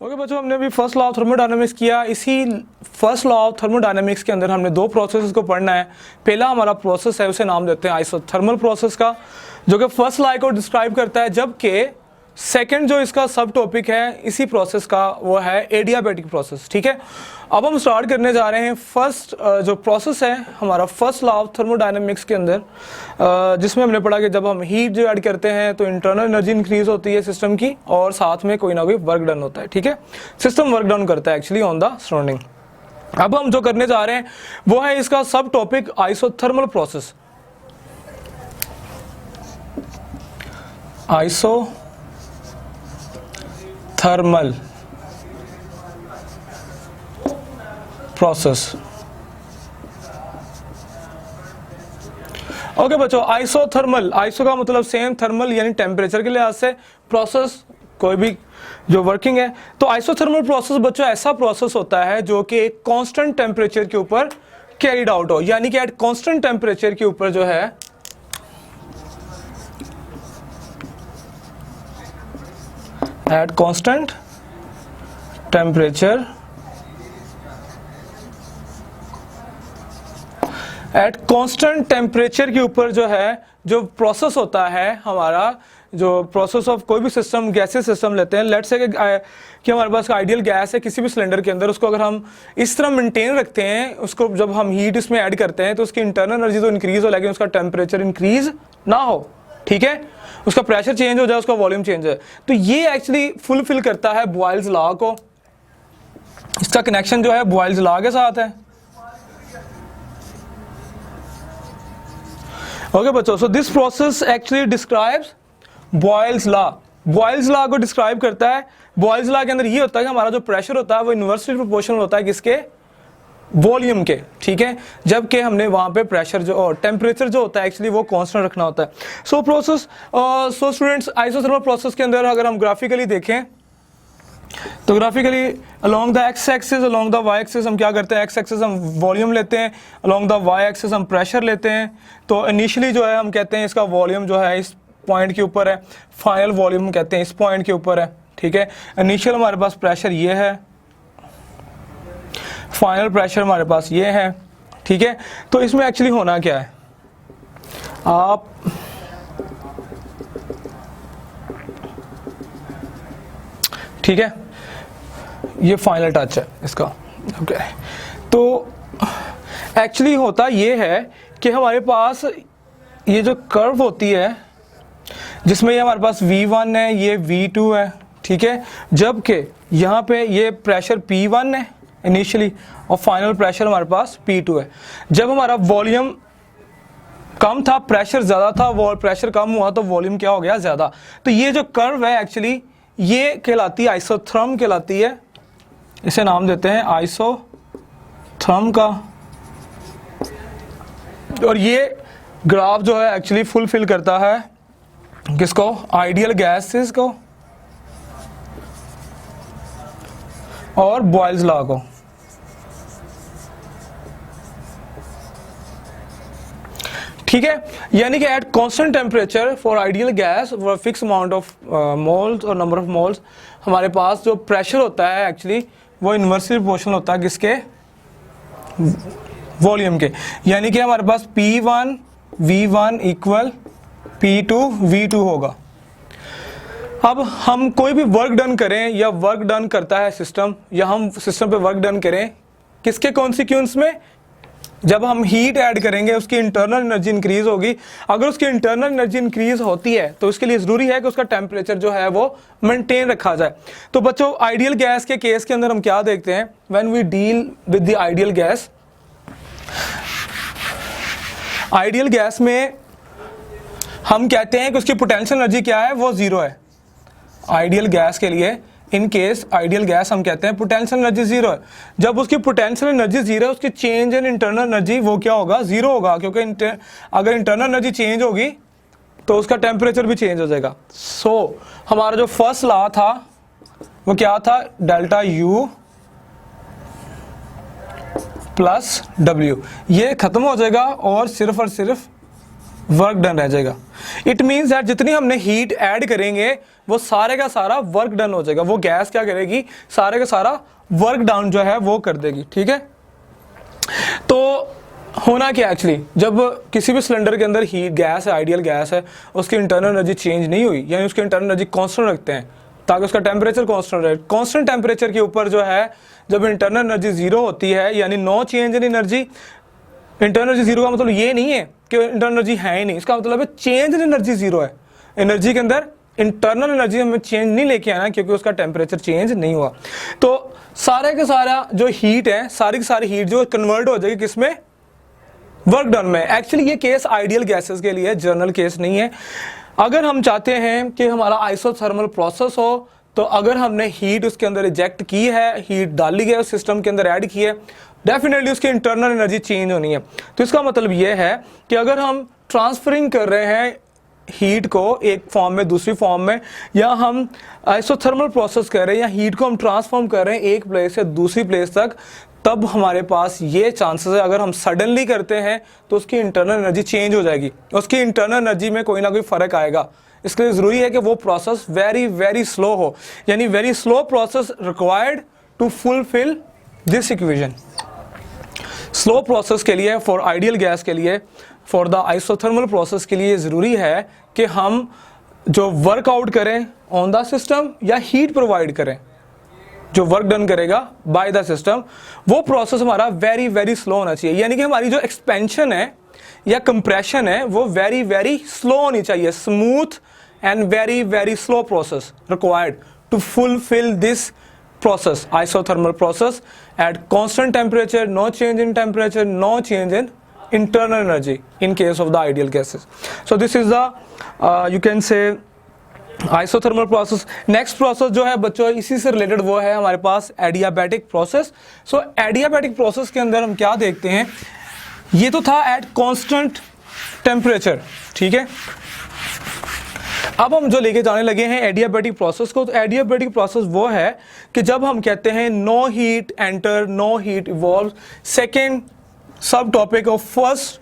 Okay बच्चों, हमने अभी फर्स्ट लॉ ऑफ थर्मोडायनेमिक्स किया। इसी फर्स्ट लॉ ऑफ थर्मोडायनेमिक्स के अंदर हमने दो प्रोसेस को पढ़ना है। पहला हमारा प्रोसेस है, उसे नाम देते हैं आइसोथर्मल प्रोसेस का, जो कि फर्स्ट लॉ को डिस्क्राइब करता है, जबकि सेकंड जो इसका सब टॉपिक है इसी प्रोसेस का वो है एडियाबैटिक प्रोसेस। ठीक है, अब हम स्टार्ट करने जा रहे हैं फर्स्ट जो प्रोसेस है हमारा फर्स्ट लॉ ऑफ थर्मोडायनेमिक्स के अंदर, जिसमें हमने पढ़ा कि जब हम हीट जो ऐड करते हैं तो इंटरनल एनर्जी इंक्रीज होती है सिस्टम की, और साथ में कोई ना कोई वर्क डन होता है। ठीक है, सिस्टम वर्क डन करता है एक्चुअली ऑन द सराउंडिंग। अब हम जो करने जा रहे हैं वो है इसका सब topic isothermal process. Isothermal process. Okay बच्चों, आइसोथर्मल, आइसो का मतलब सेम, थर्मल यानी टेम्परेचर के लिहाज से, प्रोसेस कोई भी जो वर्किंग है। तो आइसोथर्मल प्रोसेस बच्चों ऐसा प्रोसेस होता है जो कि एक कांस्टेंट टेम्परेचर के ऊपर कैरिड आउट हो, यानी कि एट कांस्टेंट टेम्परेचर के ऊपर जो है at constant temperature, at constant temperature के ऊपर जो है जो प्रोसेस होता है हमारा, जो प्रोसेस ऑफ कोई भी सिस्टम, गैसेस सिस्टम लेते हैं, लेट्स से कि हमारे पास आइडियल गैस है किसी भी सिलेंडर के अंदर, उसको अगर हम इस तरह मेंटेन रखते हैं, उसको जब हम हीट इसमें ऐड करते हैं तो उसकी इंटरनल एनर्जी तो इंक्रीज हो, लेकिन उसका टेम्परेचर इंक्रीज ना हो। ठीक है, उसका प्रेशर चेंज हो जाए, उसका वॉल्यूम चेंज हो जाए, तो ये एक्चुअली फुलफिल करता है बॉयल्स लॉ को। इसका कनेक्शन जो है बॉयल्स लॉ के साथ है। ओके बच्चों, so this process actually describes Boyle's law. Boyle's law को डिस्क्राइब करता है। बॉयल्स लॉ के अंदर ये होता है कि हमारा जो प्रेशर होता है वो इन्वर्सली प्रोपोर्शनल होता है किसके, वॉल्यूम के। ठीक है, जबकि हमने वहां पे प्रेशर जो और टेम्परेचर जो होता है एक्चुअली वो कांस्टेंट रखना होता है। So process, so students, isothermal process के अंदर अगर हम ग्राफिकली देखें तो graphically along the X axis, along the Y axis हम क्या करते हैं, एक्स एक्सिस हम वॉल्यूम लेते हैं, अलोंग द वाई एक्सिस हम प्रेशर लेते हैं। तो इनिशियली जो है हम कहते हैं इसका वॉल्यूम जो है इस पॉइंट के ऊपर है, फाइनल वॉल्यूम कहते हैं इस पॉइंट के ऊपर है। ठीक है, इनिशियल हमारे पास प्रेशर ये है, फाइनल प्रेशर हमारे पास ये है। ठीक है, तो इसमें एक्चुअली होना क्या है, आप ठीक है, ये फाइनल टच है इसका। ओके, तो एक्चुअली होता ये है कि हमारे पास ये जो कर्व होती है जिसमें ये हमारे पास V1 है, ये V2 है। ठीक है, जबकि यहाँ पे ये प्रेशर P1 है इनिशियली और फाइनल प्रेशर हमारे पास P2 है। जब हमारा वॉल्यूम कम था, प्रेशर ज़्यादा था, वो प्रेशर कम हुआ तो वॉल्यूम क्या हो गया, ज़्यादा। तो ये जो कर्व है एक्चुअली ये कहलाती है आइसोथर्म कहलाती है, इसे नाम देते हैं आइसोथर्म का। और ये ग्राफ जो है एक्चुअली फुलफिल करता है किसको, आइडियल गैसेस को और बॉयल्स लॉ को। ठीक है, यानी कि at constant temperature for ideal gas for fix amount of moles और नंबर ऑफ मोल्स, हमारे पास जो प्रेशर होता है एक्चुअली वो इन्वर्सली प्रोपोर्शनल होता है किसके, वॉल्यूम के। यानी कि हमारे पास P1 V1 equal P2 V2 होगा। अब हम कोई भी वर्क डन करें या वर्क डन करता है सिस्टम, या हम सिस्टम पे वर्क डन करें किसके कॉन्सिक्वेंस में, जब हम हीट ऐड करेंगे उसकी इंटरनल एनर्जी इंक्रीज होगी। अगर उसकी इंटरनल एनर्जी इंक्रीज होती है तो उसके लिए ज़रूरी है कि उसका टेम्परेचर जो है वो मेंटेन रखा जाए। तो बच्चों आइडियल गैस के केस के अंदर हम क्या देखते हैं, when we deal with the ideal gas, ideal gas में हम कहते हैं कि उसकी पोटेंशियल एनर्जी क्या है, वो जीरो है। आइडियल गैस के लिए इन केस आइडियल गैस हम कहते हैं पोटेंशियल एनर्जी जीरो है। जब उसकी पोटेंशियल एनर्जी जीरो है, उसकी चेंज इन इंटरनल एनर्जी वो क्या होगा, जीरो होगा, क्योंकि अगर इंटरनल एनर्जी चेंज होगी तो उसका टेम्परेचर भी चेंज हो जाएगा। सो हमारा जो फर्स्ट लॉ था वो क्या था, डेल्टा U प्लस W, ये खत्म हो जाएगा और सिर्फ वर्क डन रह जाएगा। इट मीन्स दैट जितनी हमने हीट ऐड करेंगे वो सारे का सारा वर्क डन हो जाएगा। वो गैस क्या करेगी, सारे का सारा वर्क डाउन जो है वो कर देगी। ठीक है, तो होना क्या एक्चुअली, जब किसी भी सिलेंडर के अंदर हीट गैस है, आइडियल गैस है, उसकी इंटरनल एनर्जी चेंज नहीं हुई, यानी उसकी इंटरनल एनर्जी कांस्टेंट रखते हैं ताकि उसका टेम्परेचर कांस्टेंट रहे। कांस्टेंट टेम्परेचर के ऊपर जो है जब इंटरनल एनर्जी जीरो होती है, यानी no change in energy. Internal energy zero का मतलब ये नहीं है कि इंटरनल एनर्जी है ही नहीं, इसका मतलब है चेंज इन एनर्जी जीरो है। एनर्जी के अंदर इंटरनल एनर्जी हमें चेंज नहीं लेके आना क्योंकि उसका टेम्परेचर चेंज नहीं हुआ। तो सारे का सारा जो हीट है, सारी की सारी हीट जो कन्वर्ट हो जाएगी किसमें, वर्क डन में। एक्चुअली ये केस आइडियल गैसेस के लिए है, जनरल केस नहीं है। अगर हम चाहते हैं कि हमारा आइसोथर्मल प्रोसेस हो, तो अगर हमने हीट उसके अंदर इजेक्ट की है, हीट डाली गई उस सिस्टम के अंदर ऐड की है, डेफिनेटली उसकी इंटरनल एनर्जी चेंज होनी है। तो इसका मतलब ये है कि अगर हम ट्रांसफरिंग कर रहे हैं हीट को एक फॉर्म में दूसरी फॉर्म में, या हम आइसोथर्मल प्रोसेस कर रहे हैं, या हीट को हम ट्रांसफॉर्म कर रहे हैं एक प्लेस से दूसरी प्लेस तक, तब हमारे पास ये चांसेस है अगर हम सडनली करते हैं तो उसकी इंटरनल एनर्जी चेंज हो जाएगी, उसकी इंटरनल एनर्जी में कोई ना कोई फर्क आएगा। इसके लिए ज़रूरी है कि वो प्रोसेस वेरी वेरी स्लो हो, यानी very slow process required to fulfil this equation. Slow process के लिए, फॉर आइडियल गैस के लिए, फॉर द आइसोथर्मल प्रोसेस के लिए ज़रूरी है कि हम जो वर्कआउट करें ऑन द सिस्टम या हीट प्रोवाइड करें, जो वर्क डन करेगा बाय द सिस्टम, वो प्रोसेस हमारा वेरी वेरी स्लो होना चाहिए। यानी कि हमारी जो एक्सपेंशन है या कंप्रेशन है वो वेरी वेरी स्लो होनी चाहिए। Smooth and very very slow process required to fulfil this process, isothermal process at constant temperature, no change in temperature, no change in internal energy in case of the ideal gases. So this is the you can say isothermal process. Next process जो है बच्चों इसी से related वो है हमारे पास adiabatic process. So adiabatic process के अंदर हम क्या देखते हैं, ये तो था at constant temperature, ठीक है। अब हम जो लेके जाने लगे हैं एडियाबैटिक प्रोसेस को, तो एडियाबैटिक प्रोसेस वो है कि जब हम कहते हैं no heat enter, no heat evolve. Second sub topic of first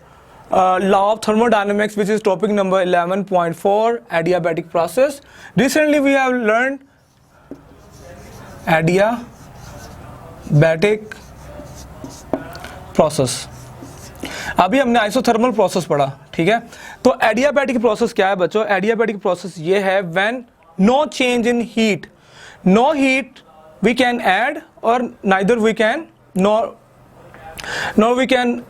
law of thermodynamics which is topic number 11.4 adiabatic process. Recently we have learn adiabatic process. अभी हमने आइसोथर्मल प्रोसेस पढ़ा, ठीक है। तो एडियाबैटिक प्रोसेस क्या है बच्चों, एडियाबैटिक प्रोसेस ये है when no change in heat, no heat we can add or neither we can no we can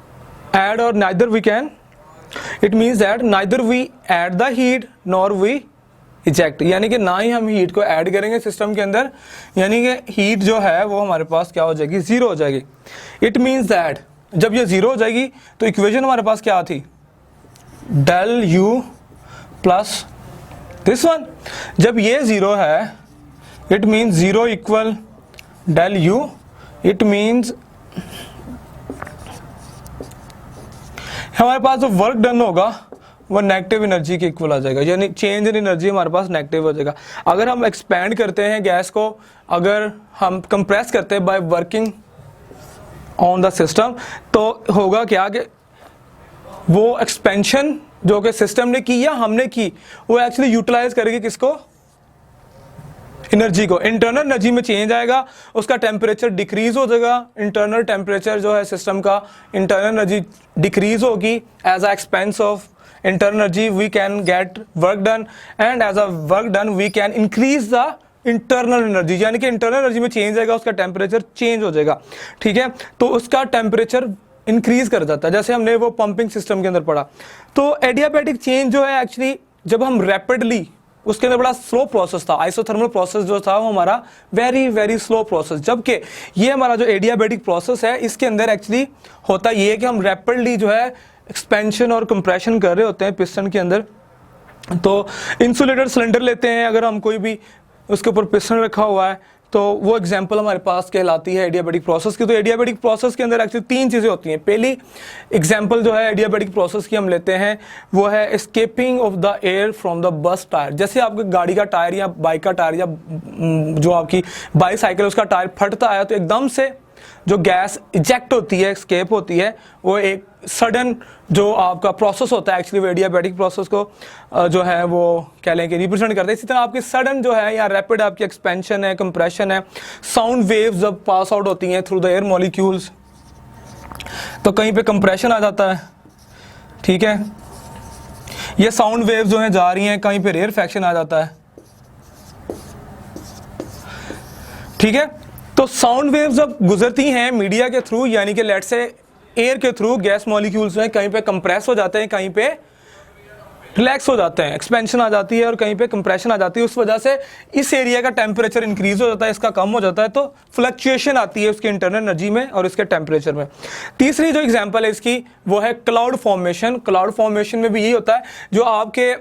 add or neither we can, it means that neither we add the heat nor we eject, यानी कि ना ही हम heat को add करेंगे system के अंदर, यानी कि हीट जो है वो हमारे पास क्या हो जाएगी, जीरो हो जाएगी। इट मीन्स दैट जब ये जीरो हो जाएगी तो इक्वेशन हमारे पास क्या थी, del U plus this one. जब ये जीरो है it means zero equal del U, it means हमारे पास जो वर्क डन होगा वो नेगेटिव एनर्जी के इक्वल आ जाएगा, यानी चेंज इन एनर्जी हमारे पास नेगेटिव हो जाएगा। अगर हम एक्सपैंड करते हैं गैस को, अगर हम कंप्रेस करते हैं by working on the system, तो होगा क्या कि वो एक्सपेंशन जो कि सिस्टम ने की या हमने की, वो एक्चुअली यूटिलाइज करेगी किसको, एनर्जी को। इंटरनल एनर्जी में चेंज आएगा, उसका टेम्परेचर डिक्रीज हो जाएगा। इंटरनल टेम्परेचर जो है सिस्टम का, इंटरनल एनर्जी डिक्रीज होगी। As a expense of internal energy we can get work done, and as a work done we can increase the internal energy, यानी कि इंटरनल एनर्जी में change आएगा, उसका temperature change हो जाएगा, ठीक है। तो उसका टेम्परेचर इंक्रीज कर जाता है, जैसे हमने वो पंपिंग सिस्टम के अंदर पढ़ा। तो एडियाबैटिक चेंज जो है एक्चुअली जब हम रैपिडली, उसके अंदर बड़ा स्लो प्रोसेस था। आइसोथर्मल प्रोसेस जो था वो हमारा वेरी वेरी स्लो प्रोसेस, जबकि ये हमारा जो एडियाबैटिक प्रोसेस है इसके अंदर एक्चुअली होता ये है कि हम रैपिडली जो है एक्सपेंशन और कंप्रेशन कर रहे होते हैं पिस्टन के अंदर। तो इंसुलेटेड सिलेंडर लेते हैं, अगर हम कोई भी उसके ऊपर पिस्टन रखा हुआ है, तो वो एग्जांपल हमारे पास कहलाती है एडियाबैटिक प्रोसेस की। तो एडियाबैटिक प्रोसेस के अंदर एक्चुअली तीन चीज़ें होती हैं। पहली एग्जांपल जो है एडियाबैटिक प्रोसेस की हम लेते हैं वो है escaping of the air from the bus tyre. जैसे आपकी गाड़ी का टायर या बाइक का टायर या जो आपकी बाईसाइकिल उसका टायर फटता है, तो एकदम से जो गैस इजेक्ट होती है, एस्केप होती है, वो एक सडन जो आपका प्रोसेस होता है एक्चुअली वो एडियाबैटिक प्रोसेस को जो है वो कह लें कि रिप्रेजेंट करता है। इसी तरह आपकी सडन जो है या रैपिड आपकी एक्सपेंशन है, कंप्रेशन है, साउंड वेव्स जब पास आउट होती हैं थ्रू द एयर मॉलिक्यूल्स तो कहीं पे कंप्रेशन आ जाता है, ठीक है। ये साउंड वेव्स जो है जा रही हैं, कहीं पे रेयरफेक्शन आ जाता है, ठीक है। तो साउंड वेव्स जब गुजरती हैं मीडिया के थ्रू, यानी कि लेट्स से एयर के थ्रू, गैस मॉलिक्यूल्स जो है कहीं पे कंप्रेस हो जाते हैं, कहीं पे रिलैक्स हो जाते हैं, एक्सपेंशन आ जाती है और कहीं पे कंप्रेशन आ जाती है। उस वजह से इस एरिया का टेम्परेचर इंक्रीज हो जाता है, इसका कम हो जाता है, तो फ्लक्चुएशन आती है उसकी इंटरनल एनर्जी में और इसके टेम्परेचर में। तीसरी जो एग्जांपल है इसकी वो है क्लाउड फॉर्मेशन। क्लाउड फॉर्मेशन में भी यही होता है, जो आपके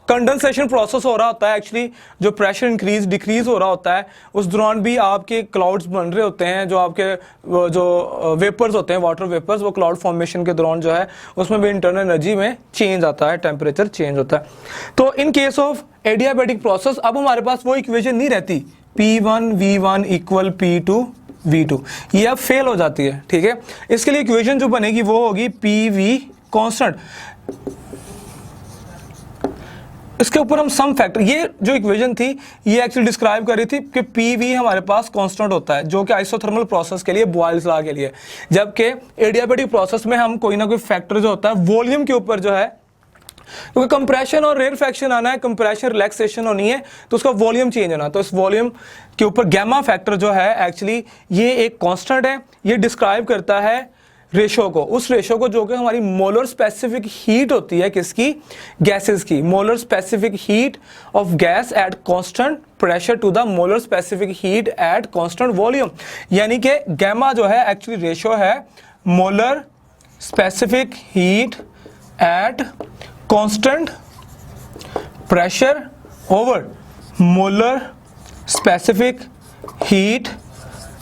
कंडेंसेशन प्रोसेस हो रहा होता है, एक्चुअली जो प्रेशर इंक्रीज डिक्रीज हो रहा होता है उस दौरान भी आपके क्लाउड्स बन रहे होते हैं, जो आपके जो वेपर्स होते हैं, वाटर वेपर्स, वो क्लाउड फॉर्मेशन के दौरान जो है उसमें भी इंटरनल एनर्जी में चेंज आता है, टेम्परेचर चेंज होता है। तो in case of adiabatic process अब हमारे पास वो इक्वेशन नहीं रहती P1 V1 equal P2 V2, ये अब फेल हो जाती है, ठीक है। इसके लिए इक्वेशन जो बनेगी वो होगी PV कांस्टेंट। इसके ऊपर हम सम फैक्टर, ये जो इक्वेशन थी ये एक्चुअली डिस्क्राइब कर रही थी कि PV हमारे पास कांस्टेंट होता है, जो कि आइसोथर्मल प्रोसेस के लिए, बॉयल्स लॉ के लिए, जबकि एडियाबैटिक प्रोसेस में हम कोई ना कोई फैक्टर जो होता है वॉल्यूम के ऊपर जो है, क्योंकि कंप्रेशन और रेयरफेक्शन आना है, कंप्रेशन रिलैक्सेशन होनी है तो उसका वॉल्यूम चेंज होना, तो इस वॉल्यूम के ऊपर गैमा फैक्टर जो है एक्चुअली ये एक कांस्टेंट है, ये डिस्क्राइब करता है रेशो को, उस रेशो को जो कि हमारी मोलर स्पेसिफिक हीट होती है किसकी, गैसेस की, molar specific heat of gas at constant pressure to the molar specific heat at constant volume. यानी कि गैमा जो है एक्चुअली रेशो है molar specific heat at constant pressure over molar specific heat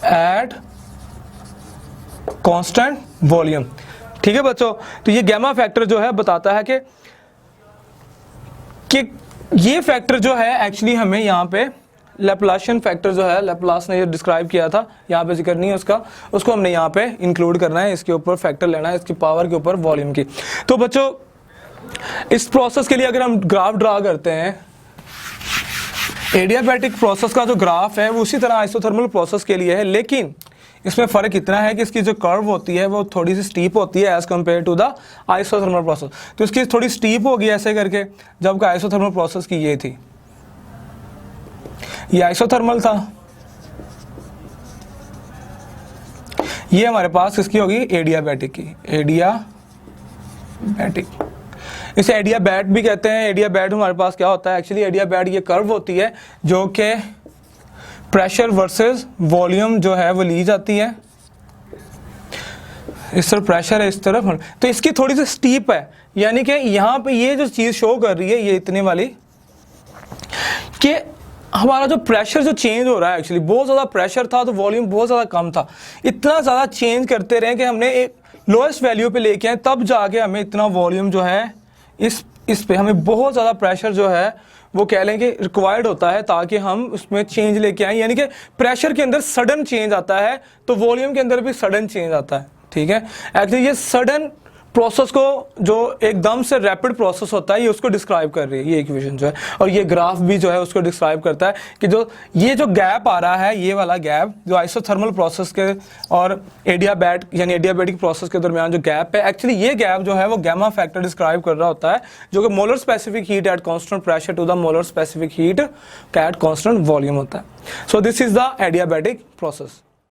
at constant volume, ठीक है बच्चों। तो ये गैमा फैक्टर जो है बताता है कि ये फैक्टर जो है एक्चुअली हमें यहाँ पे लैप्लाशियन फैक्टर जो है, लैप्लास ने ये डिस्क्राइब किया था, यहाँ पे जिक्र नहीं है उसका, उसको हमने यहाँ पे इंक्लूड करना है, इसके ऊपर फैक्टर लेना है, इसकी पावर के ऊपर वॉल्यूम की। तो बच्चों इस प्रोसेस के लिए अगर हम ग्राफ ड्रा करते हैं, एडियाबैटिक प्रोसेस का जो ग्राफ है वो उसी तरह आइसोथर्मल प्रोसेस के लिए है, लेकिन इसमें फ़र्क इतना है कि इसकी जो कर्व होती है वो थोड़ी सी स्टीप होती है as compared to the isothermal process. तो इसकी थोड़ी स्टीप होगी ऐसे करके, जबकि आइसोथर्मल प्रोसेस की ये थी, ये आइसोथर्मल था, ये हमारे पास किसकी होगी, एडियाबैटिक की, एडियाबैटिक। इसे एडियाबैट भी कहते हैं। एडियाबैट हमारे पास क्या होता है एक्चुअली, एडियाबैट ये कर्व होती है जो कि प्रेशर वर्सेस वॉल्यूम जो है वो ली जाती है, इस तरफ प्रेशर है इस तरफ, तो इसकी थोड़ी सी स्टीप है, यानी कि यहाँ पे ये जो चीज़ शो कर रही है ये इतने वाली, कि हमारा जो प्रेशर जो चेंज हो रहा है एक्चुअली, बहुत ज़्यादा प्रेशर था तो वॉल्यूम बहुत ज़्यादा कम था, इतना ज़्यादा चेंज करते रहे कि हमने एक लोएस्ट वैल्यू पे लेके आए, तब जाके हमें इतना वॉल्यूम जो है इस पे हमें बहुत ज़्यादा प्रेशर जो है वो कह लें कि रिक्वायर्ड होता है ताकि हम उसमें चेंज लेके आए। यानी कि प्रेशर के अंदर सडन चेंज आता है तो वॉल्यूम के अंदर भी सडन चेंज आता है, ठीक है। एक्चुअली ये सडन प्रोसेस को जो एकदम से रैपिड प्रोसेस होता है ये उसको डिस्क्राइब कर रही है ये इक्वेशन जो है, और ये ग्राफ भी जो है उसको डिस्क्राइब करता है कि जो ये जो गैप आ रहा है, ये वाला गैप जो आइसोथर्मल प्रोसेस के और एडियाबैट यानी एडियाबैटिक प्रोसेस के दरमियान जो गैप है, एक्चुअली ये गैप जो है वो गैमा फैक्टर डिस्क्राइब कर रहा होता है, जो कि molar specific heat at constant pressure to the molar specific heat at constant volume होता है। So this is the adiabatic process.